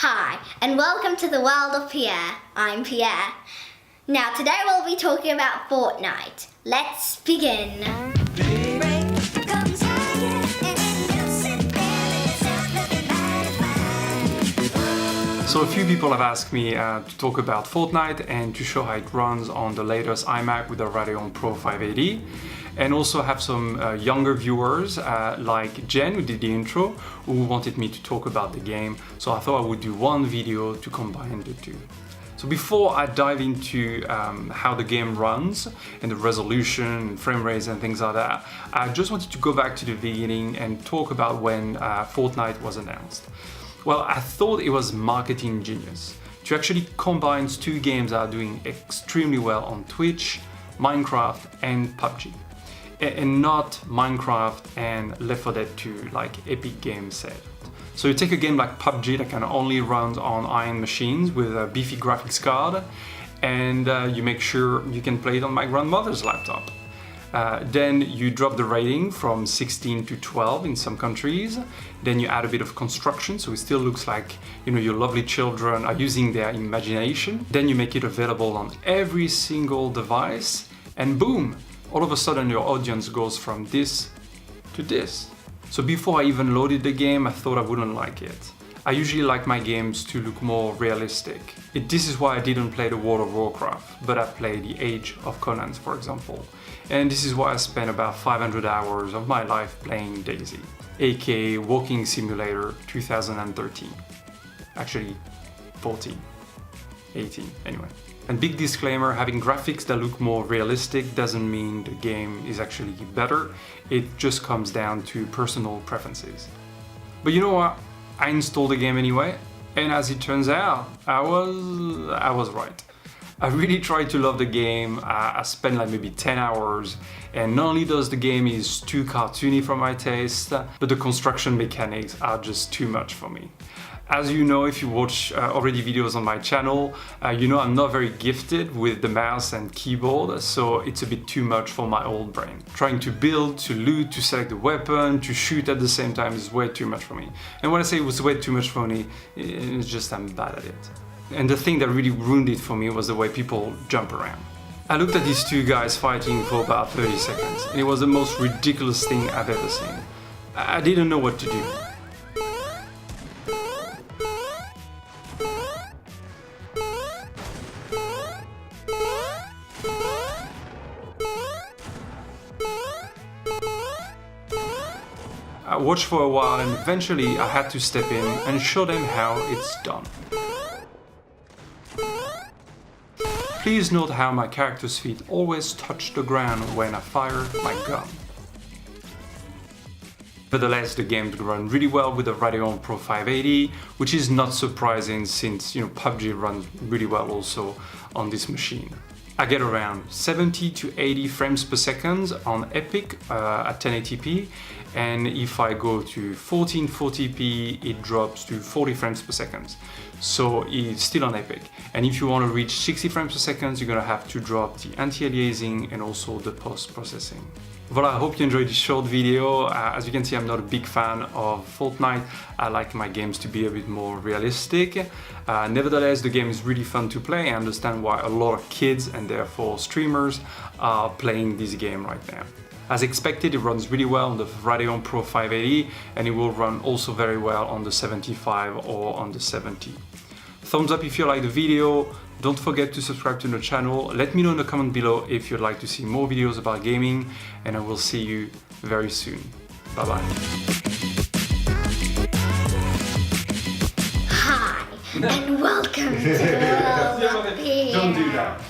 Hi, and welcome to the world of Pierre. I'm Pierre. Now today we'll be talking about Fortnite. Let's begin. So a few people have asked me to talk about Fortnite and to show how it runs on the latest iMac with the Radeon Pro 580. And also have some younger viewers like Jen, who did the intro, who wanted me to talk about the game. So I thought I would do one video to combine the two. So before I dive into how the game runs and the resolution, frame rates and things like that, I just wanted to go back to the beginning and talk about when Fortnite was announced. Well, I thought it was marketing genius to actually combine two games that are doing extremely well on Twitch, Minecraft and PUBG. And not Minecraft and Left 4 Dead 2 like Epic Games said. So you take a game like PUBG that can only run on iron machines with a beefy graphics card, and you make sure you can play it on my grandmother's laptop. Then you drop the rating from 16 to 12 in some countries. Then you add a bit of construction, so it still looks like your lovely children are using their imagination. Then you make it available on every single device, and boom! All of a sudden your audience goes from this to this. So before I even loaded the game, I thought I wouldn't like it. I usually like my games to look more realistic. This is why I didn't play the World of Warcraft, but I played the Age of Conan, for example. And this is why I spent about 500 hours of my life playing DayZ, aka Walking Simulator 2013. Actually, 14, 18, anyway. And big disclaimer, having graphics that look more realistic doesn't mean the game is actually better. It just comes down to personal preferences. But you know what? I installed the game anyway, and as it turns out, I was right. I really tried to love the game. I spent like maybe 10 hours, and not only does the game is too cartoony for my taste, but the construction mechanics are just too much for me. As you know, if you watch already videos on my channel, you know I'm not very gifted with the mouse and keyboard, so it's a bit too much for my old brain. Trying to build, to loot, to select the weapon, to shoot at the same time is way too much for me. And when I say it was way too much for me, it's just I'm bad at it. And the thing that really ruined it for me was the way people jump around. I looked at these two guys fighting for about 30 seconds, and it was the most ridiculous thing I've ever seen. I didn't know what to do. I watched for a while, and eventually I had to step in and show them how it's done. Please note how my character's feet always touch the ground when I fire my gun. Nevertheless, the game runs really well with the Radeon Pro 580, which is not surprising since PUBG runs really well also on this machine. I get around 70 to 80 frames per second on Epic at 1080p, and if I go to 1440p it drops to 40 frames per second. So it's still on Epic. And if you want to reach 60 frames per second, you're gonna have to drop the anti-aliasing and also the post-processing. Voilà, I hope you enjoyed this short video. As you can see, I'm not a big fan of Fortnite. I like my games to be a bit more realistic. Nevertheless, the game is really fun to play. I understand why a lot of kids and therefore streamers are playing this game right now. As expected, it runs really well on the Radeon Pro 580, and it will run also very well on the 75 or on the 70. Thumbs up if you like the video. Don't forget to subscribe to the channel. Let me know in the comment below if you'd like to see more videos about gaming, and I will see you very soon. Bye bye. Hi, and welcome to the world of Pierre. Don't do that.